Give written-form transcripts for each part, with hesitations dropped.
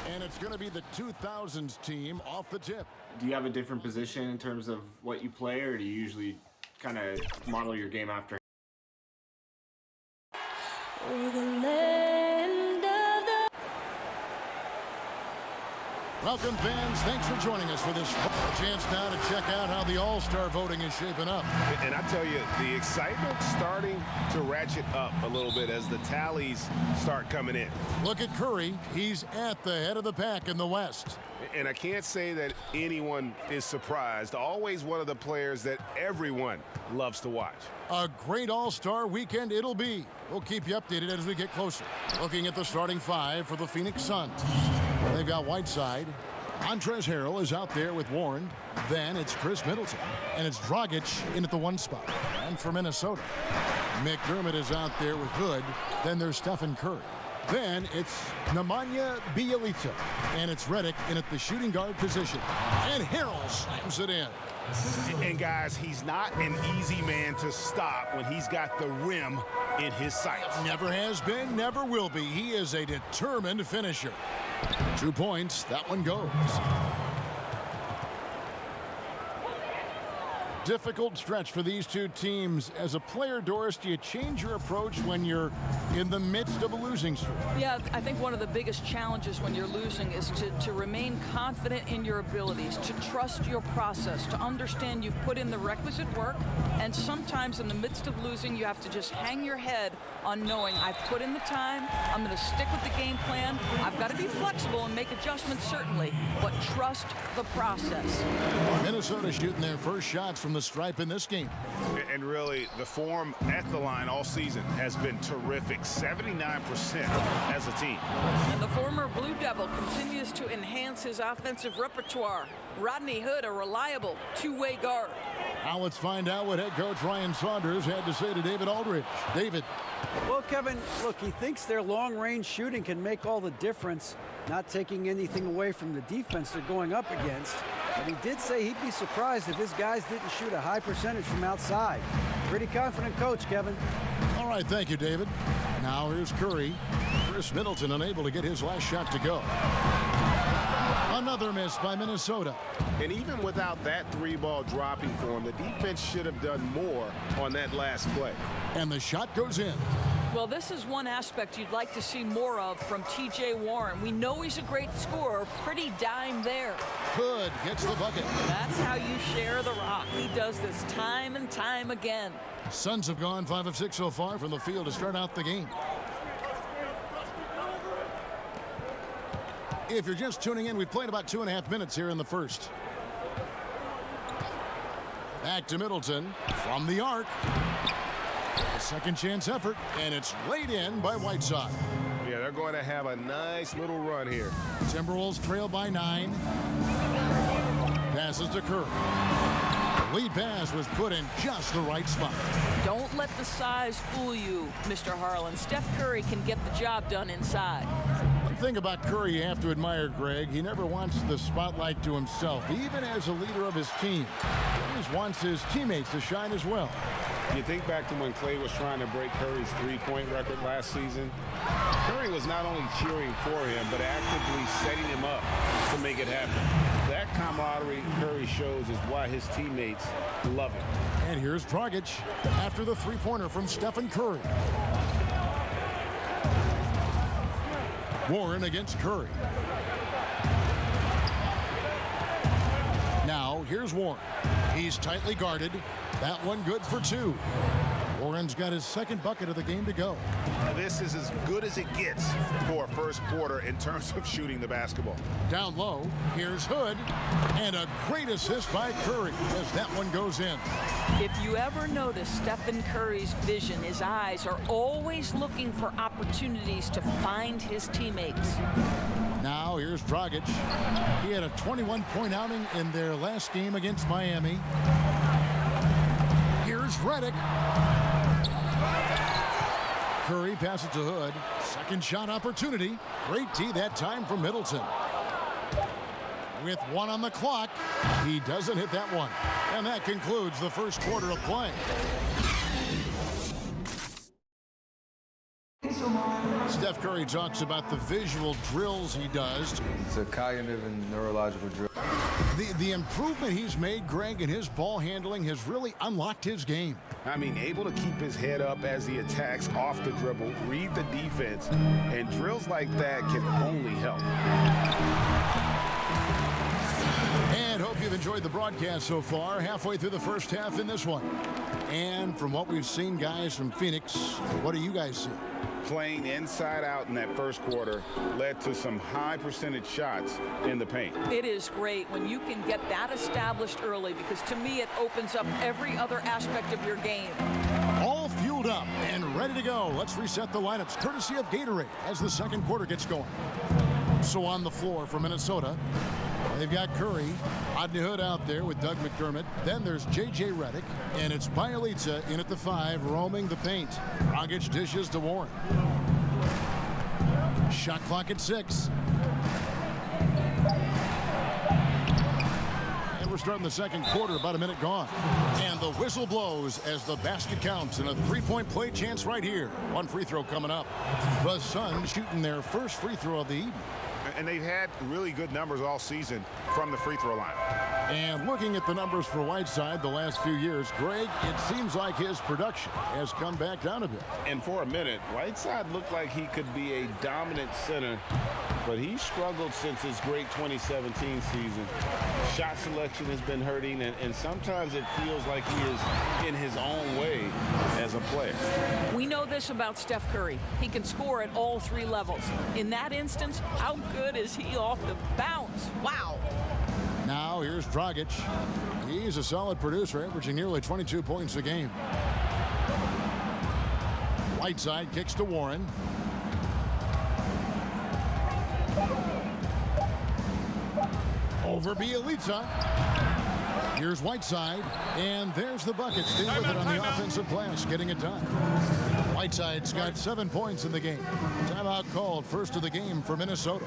And it's going to be the 2000s team off the tip. Do you have a different position in terms of what you play, or do you usually kind of model your game after? Welcome, fans. Thanks for joining us for this chance now to check out how the All-Star voting is shaping up. And I tell you, the excitement's starting to ratchet up a little bit as the tallies start coming in. Look at Curry. He's at the head of the pack in the West. And I can't say that anyone is surprised. Always one of the players that everyone loves to watch. A great All-Star weekend it'll be. We'll keep you updated as we get closer. Looking at the starting five for the Phoenix Suns. They've got Whiteside. Montrezl Harrell is out there with Warren. Then it's Chris Middleton. And it's Dragic in at the one spot. And for Minnesota, McDermott is out there with Hood. Then there's Stephen Curry. Then it's Nemanja Bjelica. And it's Redick in at the shooting guard position. And Harrell slams it in. And guys, he's not an easy man to stop when he's got the rim in his sights. Never has been, never will be. He is a determined finisher. 2 points, that one goes. Difficult stretch for these two teams. As a player, Doris, do you change your approach when you're in the midst of a losing streak? Yeah, I think one of the biggest challenges when you're losing is to remain confident in your abilities, to trust your process, to understand you've put in the requisite work, and sometimes in the midst of losing, you have to just hang your head on knowing I've put in the time, I'm going to stick with the game plan, I've got to be flexible and make adjustments certainly, but trust the process. Minnesota shooting their first shots from the stripe in this game. And really, the form at the line all season has been terrific. 79% as a team. And the former Blue Devil continues to enhance his offensive repertoire. Rodney Hood, a reliable two-way guard. Now let's find out what head coach Ryan Saunders had to say to David Aldridge. David. Well, Kevin, look, he thinks their long-range shooting can make all the difference, not taking anything away from the defense they're going up against. But he did say he'd be surprised if his guys didn't shoot a high percentage from outside. Pretty confident coach, Kevin. All right, thank you, David. Now here's Curry. Chris Middleton unable to get his last shot to go. Another miss by Minnesota. And even without that three-ball dropping for him, the defense should have done more on that last play. And the shot goes in. Well, this is one aspect you'd like to see more of from T.J. Warren. We know he's a great scorer. Pretty dime there. Hood gets the bucket. That's how you share the rock. He does this time and time again. Suns have gone 5 of 6 so far from the field to start out the game. If you're just tuning in, we've played about 2.5 minutes here in the first. Back to Middleton from the arc. A second chance effort, and it's laid in by Whiteside. Yeah, they're going to have a nice little run here. Timberwolves trail by 9. Passes to Curry. The lead pass was put in just the right spot. Don't let the size fool you, Mr. Harlan. Steph Curry can get the job done inside. One thing about Curry you have to admire, Greg, he never wants the spotlight to himself, even as a leader of his team. He always wants his teammates to shine as well. You think back to when Clay was trying to break Curry's three-point record last season. Curry was not only cheering for him, but actively setting him up to make it happen. That camaraderie Curry shows is why his teammates love him. And here's Dragic after the three-pointer from Stephen Curry. Warren against Curry. Now, here's Warren. He's tightly guarded. That one good for 2. Warren's got his second bucket of the game to go. Now, this is as good as it gets for a first quarter in terms of shooting the basketball. Down low, here's Hood. And a great assist by Curry as that one goes in. If you ever notice Stephen Curry's vision, his eyes are always looking for opportunities to find his teammates. Now here's Dragic. He had a 21-point outing in their last game against Miami. Here's Redick. Curry passes to Hood. Second shot opportunity. Great D that time from Middleton. With 1 on the clock, he doesn't hit that one. And that concludes the first quarter of play. Curry talks about the visual drills he does. It's a cognitive and neurological drill. The improvement he's made, Greg, in his ball handling has really unlocked his game. I mean, able to keep his head up as he attacks off the dribble, read the defense, and drills like that can only help. And hope you've enjoyed the broadcast so far. Halfway through the first half in this one. And from what we've seen, guys, from Phoenix, what do you guys see? Playing inside out in that first quarter led to some high percentage shots in the paint. It is great when you can get that established early, because to me it opens up every other aspect of your game. All fueled up and ready to go. Let's reset the lineups courtesy of Gatorade as the second quarter gets going. So on the floor for Minnesota, they've got Curry, Rodney Hood out there with Doug McDermott. Then there's J.J. Redick, and it's Bjelica in at the 5, roaming the paint. Dragic dishes to Warren. Shot clock at 6. And we're starting the second quarter, about a minute gone. And the whistle blows as the basket counts, and a three-point play chance right here. One free throw coming up. The Suns shooting their first free throw of the evening. And they've had really good numbers all season from the free throw line. And looking at the numbers for Whiteside the last few years, Greg, it seems like his production has come back down a bit. And for a minute, Whiteside looked like he could be a dominant center, but he struggled since his great 2017 season. Shot selection has been hurting, and sometimes it feels like he is in his own way as a player. We know this about Steph Curry. He can score at all 3 levels. In that instance, how good is he off the bounce? Wow. Now here's Dragic. He's a solid producer, averaging nearly 22 points a game. Whiteside kicks to Warren. Over Bjelica. Here's Whiteside, and there's the bucket. Stay with it on the offensive glass, getting it done. Whiteside's got 7 points in the game. Timeout called, first of the game for Minnesota.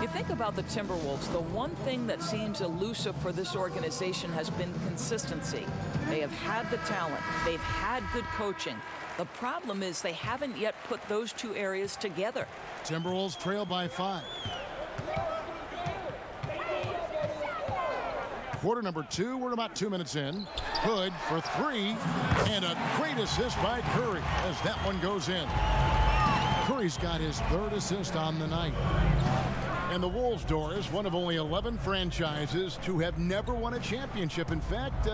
You think about the Timberwolves, the one thing that seems elusive for this organization has been consistency. They have had the talent. They've had good coaching. The problem is they haven't yet put those 2 areas together. Timberwolves trail by 5. Quarter number 2, we're about 2 minutes in. Hood for 3, and a great assist by Curry as that one goes in. Curry's got his 3rd assist on the night. And the Wolves, Doris, one of only 11 franchises to have never won a championship. In fact,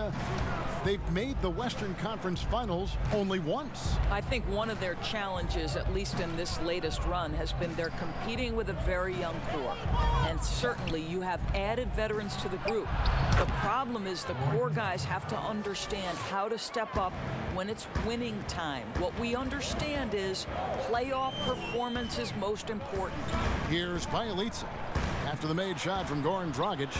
they've made the Western Conference Finals only once. I think one of their challenges, at least in this latest run, has been they're competing with a very young core. And certainly you have added veterans to the group. The problem is the core guys have to understand how to step up when it's winning time. What we understand is playoff performance is most important. Here's Bjelica after the made shot from Goran Dragic.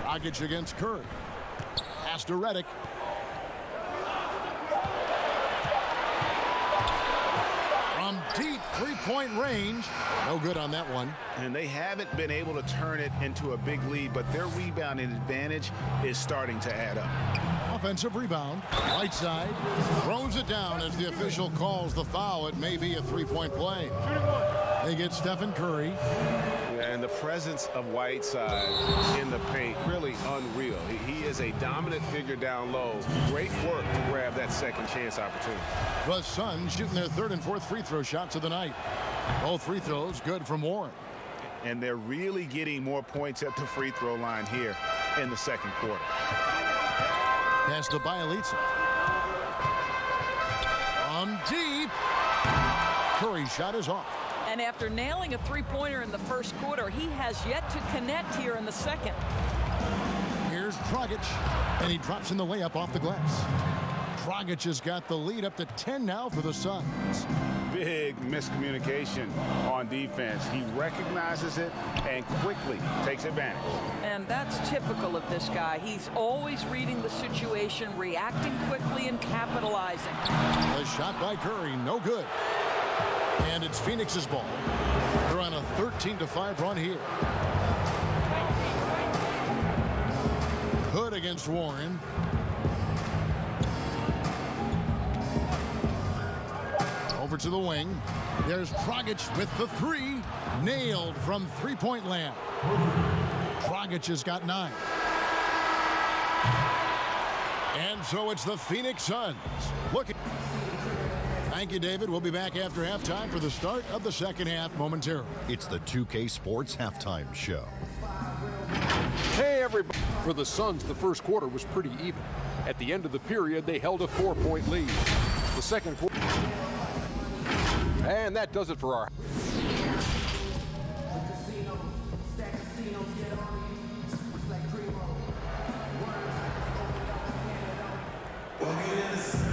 Dragic against Curry. Pass to Redick. From deep three-point range. No good on that one. And they haven't been able to turn it into a big lead, but their rebounding advantage is starting to add up. Offensive rebound. Whiteside throws it down as the official calls the foul. It may be a three-point play. They get Stephen Curry. And the presence of Whiteside in the paint, really unreal. He is a dominant figure down low. Great work to grab that second chance opportunity. The Suns shooting their 3rd and 4th free throw shots of the night. Both free throws good from Warren. And they're really getting more points at the free throw line here in the second quarter. Pass to Bjelica. From deep. Curry's shot is off. And after nailing a 3-pointer in the first quarter, he has yet to connect here in the second. Here's Dragic, and he drops in the layup off the glass. Dragic has got the lead up to 10 now for the Suns. Big miscommunication on defense. He recognizes it and quickly takes advantage. And that's typical of this guy. He's always reading the situation, reacting quickly, and capitalizing. The shot by Curry, no good. And it's Phoenix's ball. They're on a 13-5 run here. Hood against Warren. over to the wing. There's Dragic with the three. Nailed from three-point land. Dragic has got 9. And so it's the Phoenix Suns. Looking. Thank you, David. We'll be back after halftime for the start of the second half momentarily. It's the 2K Sports Halftime Show. Hey, everybody. For the Suns, the first quarter was pretty even. At the end of the period, they held a 4-point lead. The second quarter. And that does it for our.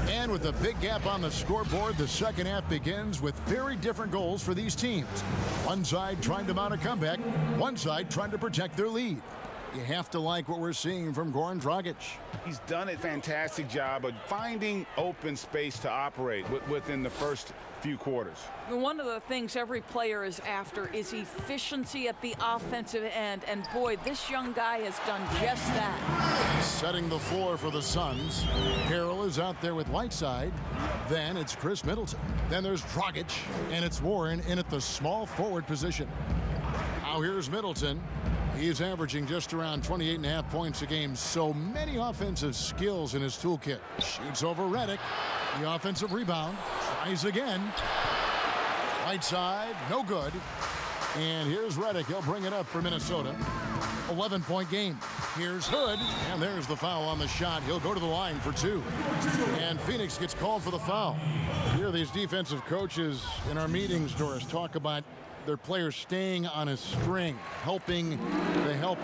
And with a big gap on the scoreboard, the second half begins with very different goals for these teams. One side trying to mount a comeback, one side trying to protect their lead. You have to like what we're seeing from Goran Dragic. He's done a fantastic job of finding open space to operate within the first few quarters. One of the things every player is after is efficiency at the offensive end, and boy, this young guy has done just that. Setting the floor for the Suns. Harrell is out there with Whiteside. Then it's Chris Middleton. Then there's Dragic, and it's Warren in at the small forward position. Now here's Middleton. He's averaging just around 28.5 points a game. So many offensive skills in his toolkit. Shoots over Redick. The offensive rebound. Tries again. Right side, no good. And here's Redick. He'll bring it up for Minnesota. 11-point game. Here's Hood. And there's the foul on the shot. He'll go to the line for 2. And Phoenix gets called for the foul. Here, these defensive coaches in our meetings, Doris, talk about their players staying on a string, helping the help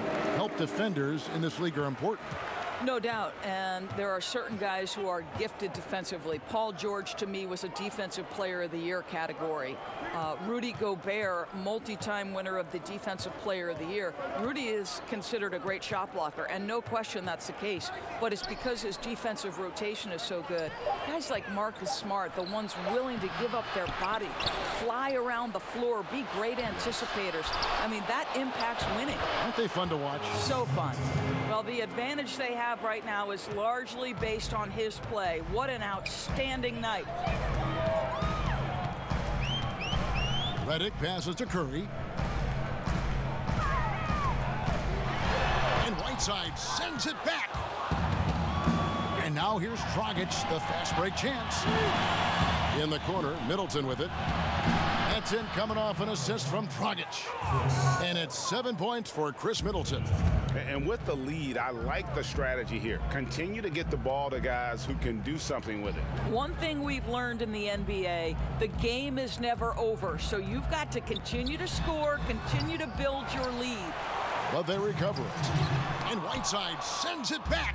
defenders in this league are important. No doubt, and there are certain guys who are gifted defensively. Paul George, to me, was a Defensive Player of the Year category. Rudy Gobert, multi-time winner of the Defensive Player of the Year. Rudy is considered a great shot blocker, and no question that's the case, but it's because his defensive rotation is so good. Guys like Marcus Smart, the ones willing to give up their body, fly around the floor, be great anticipators. I mean, that impacts winning. Aren't they fun to watch? So fun. Well, the advantage they have right now is largely based on his play. What an outstanding night. Redick passes to Curry. And Whiteside sends it back. And now here's Dragic, the fast break chance. In the corner, Middleton with it. That's in, coming off an assist from Dragic. And it's 7 points for Chris Middleton. And with the lead, I like the strategy here. Continue to get the ball to guys who can do something with it. One thing we've learned in the NBA, the game is never over. So you've got to continue to score, continue to build your lead. But they recover it. And Whiteside sends it back.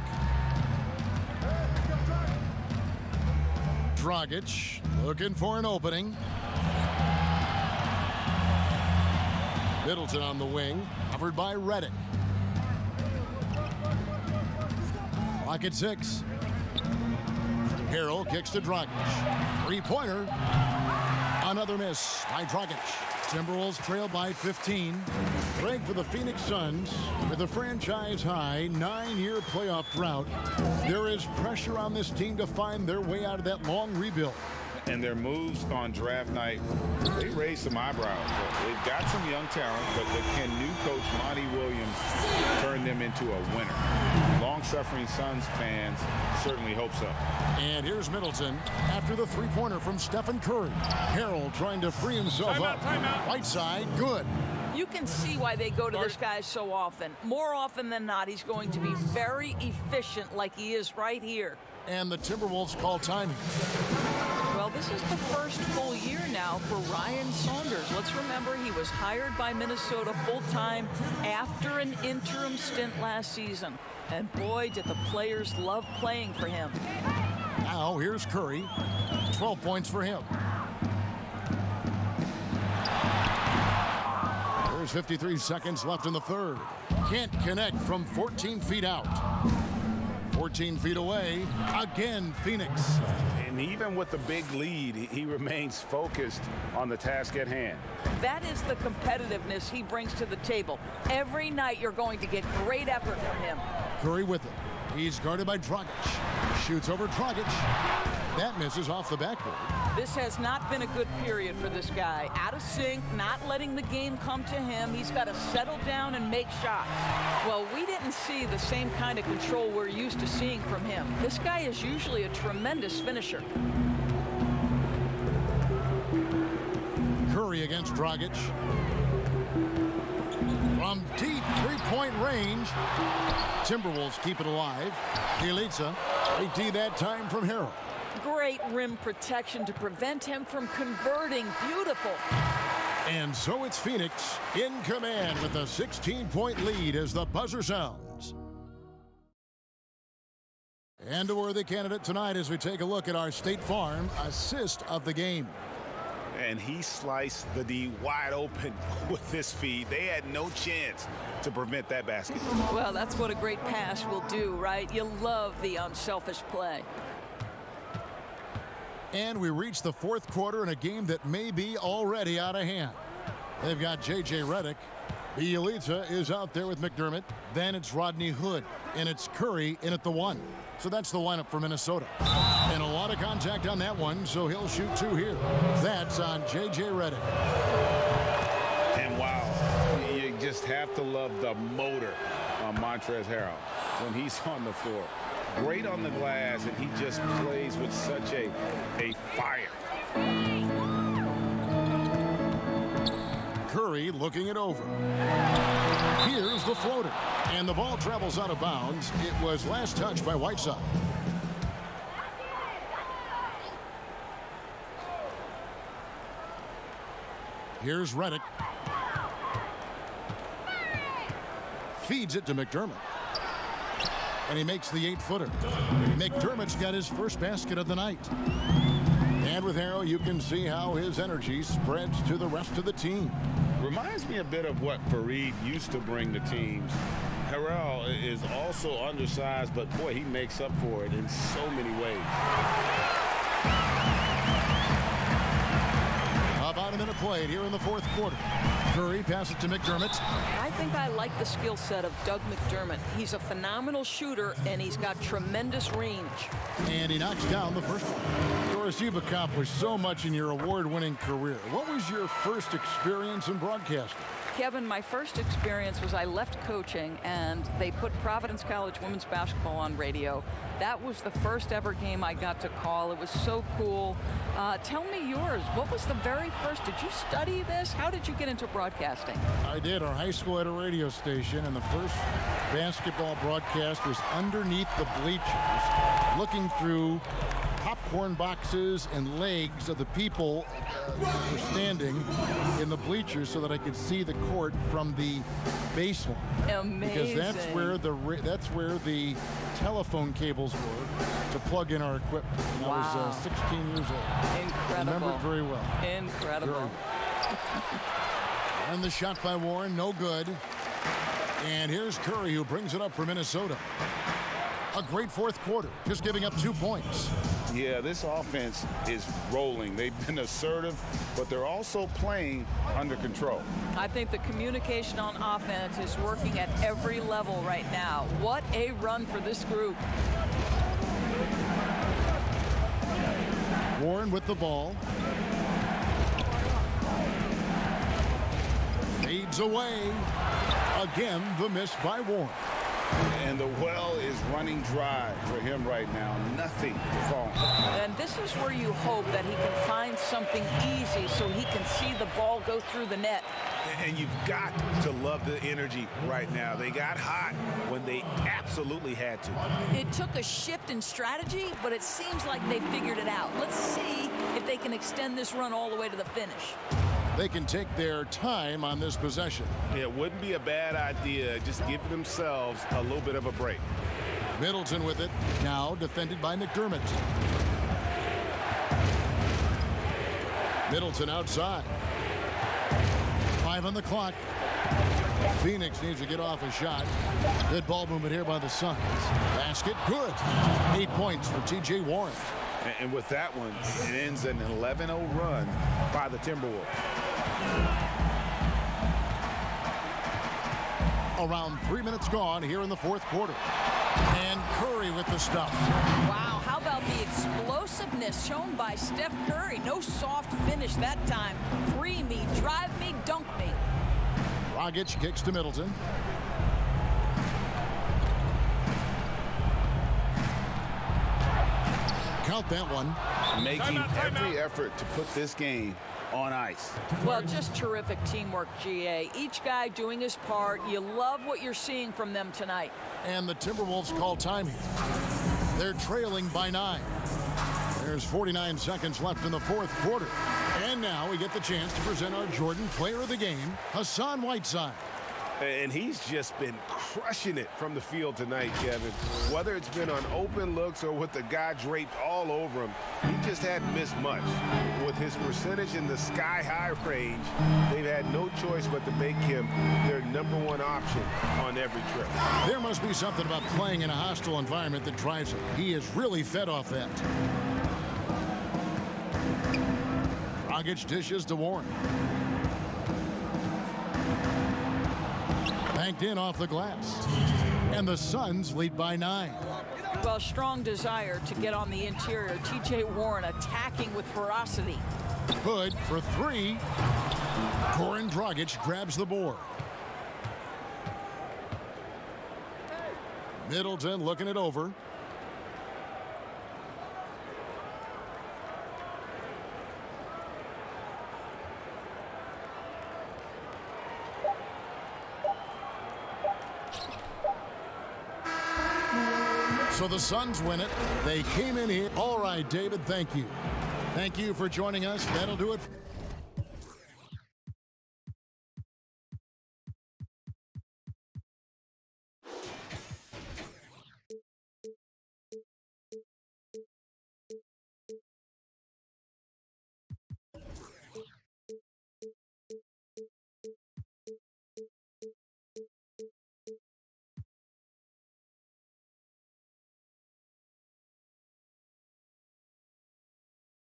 Dragic looking for an opening. Middleton on the wing, covered by Redick. Clock at 6. Harrell kicks to Dragic. Three-pointer. Another miss by Dragic. Timberwolves trail by 15. Break for the Phoenix Suns with a franchise-high 9-year playoff drought. There is pressure on this team to find their way out of that long rebuild. And their moves on draft night, they raised some eyebrows. They've got some young talent, but can new coach Monty Williams turn them into a winner? Long-suffering Suns fans certainly hope so. And here's Middleton after the three-pointer from Stephen Curry. Harrell trying to free himself up. Whiteside, good. You can see why they go to this guy so often. More often than not, he's going to be very efficient like he is right here. And the Timberwolves call timing. Well, this is the first full year now for Ryan Saunders. Let's remember he was hired by Minnesota full-time after an interim stint last season. And boy, did the players love playing for him. Now here's Curry. 12 points for him. There's 53 seconds left in the third. Can't connect from 14 feet out. 14 feet away. Again, Phoenix. And even with the big lead, he remains focused on the task at hand. That is the competitiveness he brings to the table. Every night you're going to get great effort from him. Curry with it. He's guarded by Dragic. Shoots over Dragic. That misses off the backboard. This has not been a good period for this guy. Out of sync, not letting the game come to him. He's got to settle down and make shots. Well, we didn't see the same kind of control we're used to seeing from him. This guy is usually a tremendous finisher. Curry against Dragic. From deep three-point range, Timberwolves keep it alive. Bjelica, they tee that time from Harrell. Great rim protection to prevent him from converting. Beautiful. And so it's Phoenix in command with a 16-point lead as the buzzer sounds. And a worthy candidate tonight as we take a look at our State Farm assist of the game. And he sliced the D wide open with his feet. They had no chance to prevent that basket. Well, that's what a great pass will do, right? You love the unselfish play. And we reach the fourth quarter in a game that may be already out of hand. They've got J.J. Redick. Bjelica is out there with McDermott. Then it's Rodney Hood. And it's Curry in at the 1. So that's the lineup for Minnesota. And a lot of contact on that one, so he'll shoot 2 here. That's on J.J. Redick. And wow, you just have to love the motor on Montrezl Harrell when he's on the floor. Great on the glass, and he just plays with such a fire. Curry looking it over. Here's the floater. And the ball travels out of bounds. It was last touched by Whiteside. Here's Redick. Feeds it to McDermott. And he makes the 8-footer. McDermott's got his first basket of the night. And with Harrell, you can see how his energy spreads to the rest of the team. Reminds me a bit of what Fareed used to bring to teams. Harrell is also undersized, but boy, he makes up for it in so many ways. About a minute played here in the fourth quarter. Curry passes to McDermott. I think I like the skill set of Doug McDermott. He's a phenomenal shooter, and he's got tremendous range. And he knocks down the first one. Doris, you've accomplished so much in your award-winning career. What was your first experience in broadcasting? Kevin, my first experience was I left coaching, and they put Providence College women's basketball on radio. That was the first ever game I got to call. It was so cool. Tell me yours. What was the very first? Did you study this? How did you get into broadcasting? I did. Our high school had a radio station, and the first basketball broadcast was underneath the bleachers, looking through popcorn boxes and legs of the people who were standing in the bleachers so that I could see the court from the baseline. Amazing. Because that's where the telephone cables were to plug in our equipment. And wow. I was 16 years old. Incredible. I remember it very well. Incredible. And the shot by Warren, no good. And here's Curry, who brings it up for Minnesota. A great fourth quarter, just giving up 2 points. Yeah, this offense is rolling. They've been assertive, but they're also playing under control. I think the communication on offense is working at every level right now. What a run for this group. Warren with the ball. Fades away. Again, the miss by Warren. And the well is running dry for him right now. Nothing to fall. And this is where you hope that he can find something easy so he can see the ball go through the net. And you've got to love the energy right now. They got hot when they absolutely had to. It took a shift in strategy, but it seems like they figured it out. Let's see if they can extend this run all the way to the finish. They can take their time on this possession. It wouldn't be a bad idea. Just give themselves a little bit of a break. Middleton with it, now defended by McDermott. Middleton outside. 5 on the clock. Phoenix needs to get off a shot. Good ball movement here by the Suns. Basket, good. 8 points for T.J. Warren. And with that one, it ends an 11-0 run by the Timberwolves. Around 3 minutes gone here in the fourth quarter. And Curry with the stuff. Wow, how about the explosiveness shown by Steph Curry? No soft finish that time. Free me, drive me, dunk me. Dragic kicks to Middleton. Count that one. Making every effort to put this game on ice. Well, just terrific teamwork, GA. Each guy doing his part. You love what you're seeing from them tonight. And the Timberwolves call time here. They're trailing by 9. There's 49 seconds left in the fourth quarter. And now we get the chance to present our Jordan Player of the Game, Hassan Whiteside. And he's just been crushing it from the field tonight, Kevin. Whether it's been on open looks or with the guy draped all over him, he just hadn't missed much. With his percentage in the sky-high range, they've had no choice but to make him their _1 option on every trip. There must be something about playing in a hostile environment that drives him. He is really fed off that. Dragic dishes to Warren. Banked in off the glass. And the Suns lead by 9. Well, strong desire to get on the interior. T.J. Warren attacking with ferocity. Hood for 3. Goran Dragic grabs the board. Middleton looking it over. So the Suns win it. They came in here. All right, David, thank you. Thank you for joining us. That'll do it.